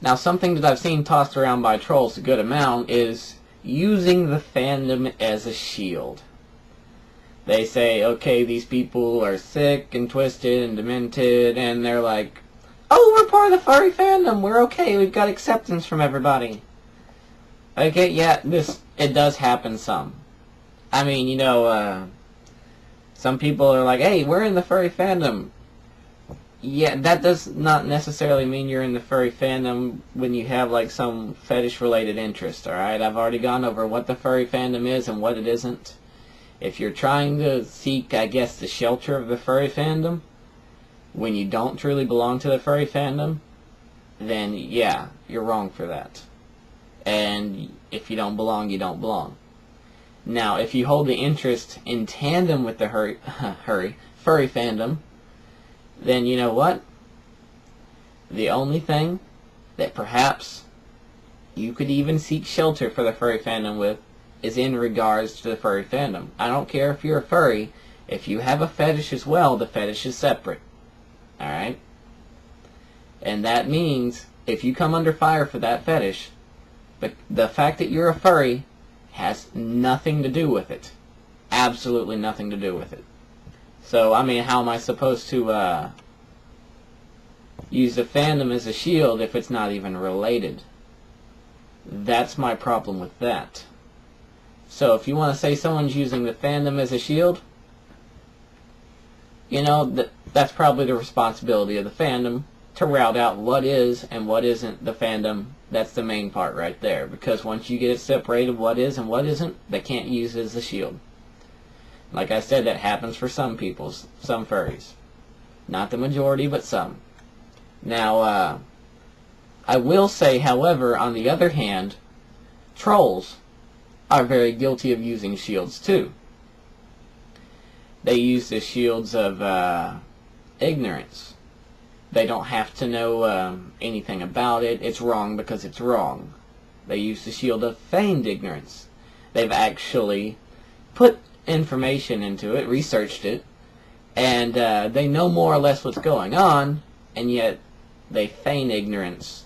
Now, something that I've seen tossed around by trolls a good amount is using the fandom as a shield. They say, okay, these people are sick and twisted and demented, and they're like, oh, we're part of the furry fandom, we're okay, we've got acceptance from everybody. Okay, yeah, it does happen some. I mean, some people are like, hey, we're in the furry fandom. Yeah, that does not necessarily mean you're in the furry fandom when you have like some fetish-related interest, alright? I've already gone over what the furry fandom is and what it isn't. If you're trying to seek, I guess, the shelter of the furry fandom, when you don't truly belong to the furry fandom, then yeah, you're wrong for that. And if you don't belong, you don't belong. Now, if you hold the interest in tandem with the furry fandom, then you know what? The only thing that perhaps you could even seek shelter for the furry fandom with is in regards to the furry fandom. I don't care if you're a furry. If you have a fetish as well, the fetish is separate. Alright? And that means if you come under fire for that fetish, the fact that you're a furry has nothing to do with it. Absolutely nothing to do with it. So, I mean, how am I supposed to use the fandom as a shield if it's not even related? That's my problem with that. So, if you want to say someone's using the fandom as a shield, that's probably the responsibility of the fandom to route out what is and what isn't the fandom. That's the main part right there. Because once you get it separated, what is and what isn't, they can't use it as a shield. Like I said, that happens for some people, some furries. Not the majority, but some. Now, I will say, however, on the other hand, trolls are very guilty of using shields too. They use the shields of ignorance. They don't have to know anything about it. It's wrong because it's wrong. They use the shield of feigned ignorance. They've actually put information into it, researched it, and they know more or less what's going on, and yet they feign ignorance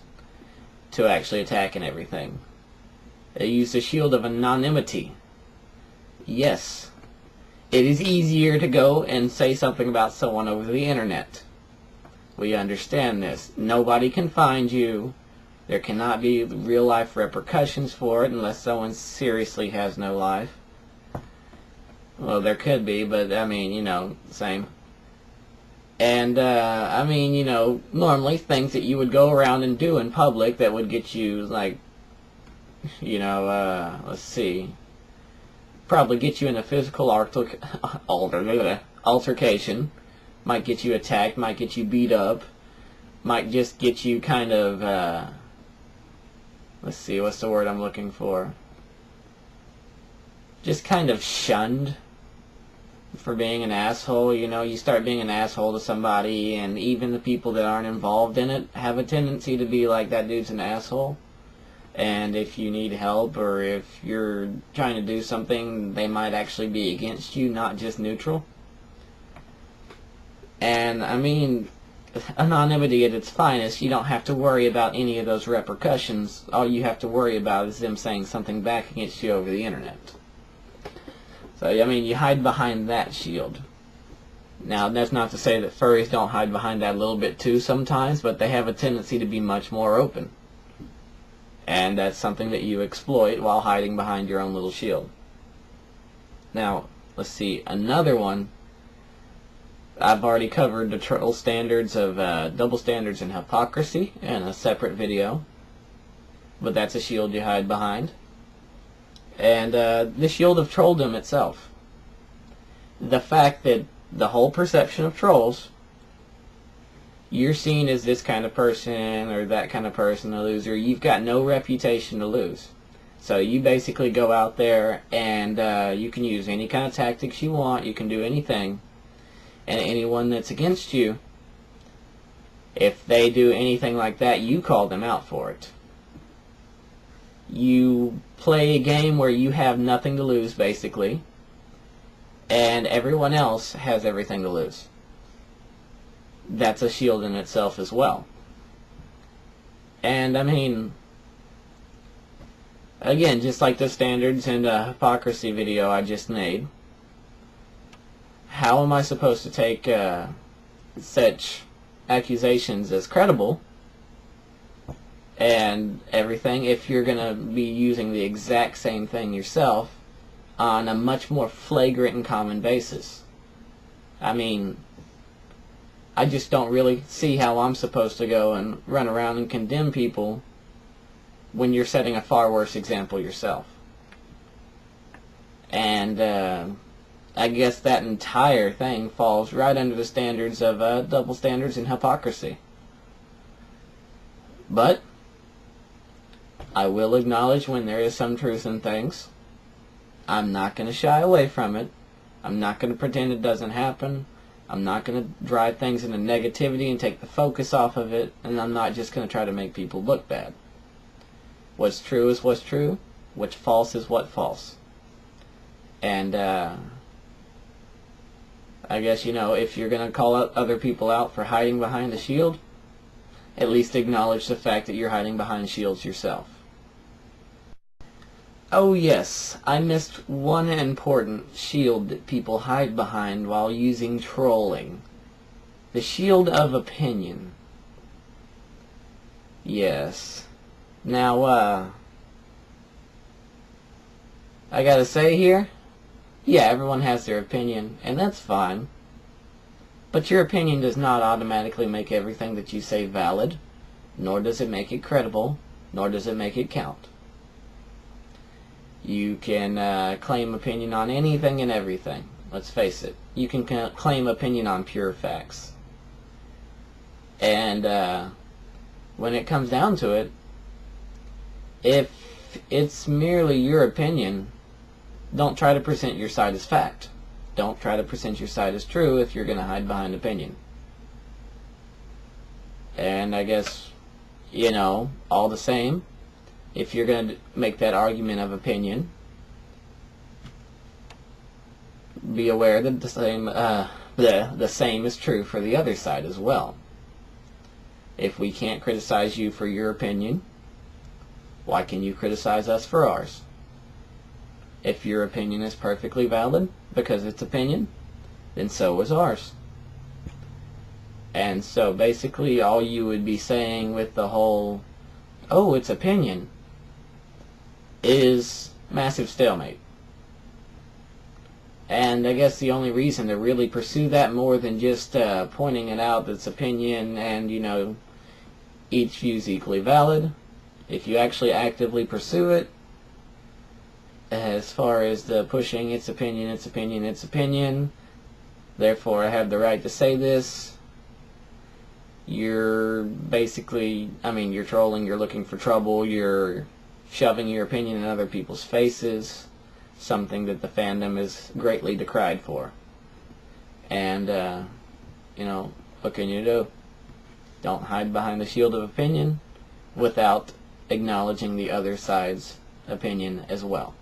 to actually attack and everything. They use the shield of anonymity. Yes, it is easier to go and say something about someone over the internet. We understand this. Nobody can find you. There cannot be real-life repercussions for it unless someone seriously has no life. Well, there could be, but, I mean, same. And, I mean, normally things that you would go around and do in public that would get you, like, let's see, probably get you in a physical altercation, might get you attacked, might get you beat up, might just get you kind of, let's see, what's the word I'm looking for? Just kind of shunned for being an asshole. You start being an asshole to somebody, and even the people that aren't involved in it have a tendency to be like, that dude's an asshole. And if you need help, or if you're trying to do something, they might actually be against you, not just neutral. And, I mean, anonymity at its finest, you don't have to worry about any of those repercussions. All you have to worry about is them saying something back against you over the internet. So, I mean, you hide behind that shield. Now, that's not to say that furries don't hide behind that a little bit too sometimes, but they have a tendency to be much more open. And that's something that you exploit while hiding behind your own little shield. Now, let's see, another one. I've already covered the troll standards of double standards and hypocrisy in a separate video. But that's a shield you hide behind. And the shield of trolldom itself. The fact that the whole perception of trolls, you're seen as this kind of person or that kind of person, a loser. You've got no reputation to lose. So you basically go out there and you can use any kind of tactics you want. You can do anything. And anyone that's against you, if they do anything like that, you call them out for it. You play a game where you have nothing to lose, basically, and everyone else has everything to lose. That's a shield in itself as well. And I mean, again, just like the standards and hypocrisy video I just made, how am I supposed to take such accusations as credible and everything if you're going to be using the exact same thing yourself on a much more flagrant and common basis? I mean, I just don't really see how I'm supposed to go and run around and condemn people when you're setting a far worse example yourself. And I guess that entire thing falls right under the standards of double standards and hypocrisy. But I will acknowledge when there is some truth in things. I'm not going to shy away from it. I'm not going to pretend it doesn't happen. I'm not going to drive things into negativity and take the focus off of it. And I'm not just going to try to make people look bad. What's true is what's true. What's false is what's false. And I guess, you know, if you're going to call out other people out for hiding behind a shield, at least acknowledge the fact that you're hiding behind shields yourself. Oh yes, I missed one important shield that people hide behind while using trolling. The shield of opinion. Yes. Now, I gotta say here, yeah, everyone has their opinion, and that's fine. But your opinion does not automatically make everything that you say valid, nor does it make it credible, nor does it make it count. You can claim opinion on anything and everything. Let's face it. You can claim opinion on pure facts. And when it comes down to it, if it's merely your opinion, don't try to present your side as fact. Don't try to present your side as true if you're going to hide behind opinion. And I guess, you know, all the same, if you're going to make that argument of opinion, be aware that the same is true for the other side as well. If we can't criticize you for your opinion, why can you criticize us for ours? If your opinion is perfectly valid because it's opinion, then so is ours. And so basically all you would be saying with the whole, oh, it's opinion, is massive stalemate. And I guess the only reason to really pursue that more than just pointing it out that it's opinion and, you know, each view is equally valid, if you actually actively pursue it, as far as the pushing it's opinion, it's opinion, it's opinion, therefore I have the right to say this, you're basically, I mean, you're trolling, you're looking for trouble, you're shoving your opinion in other people's faces, something that the fandom is greatly decried for. And, you know, what can you do? Don't hide behind the shield of opinion without acknowledging the other side's opinion as well.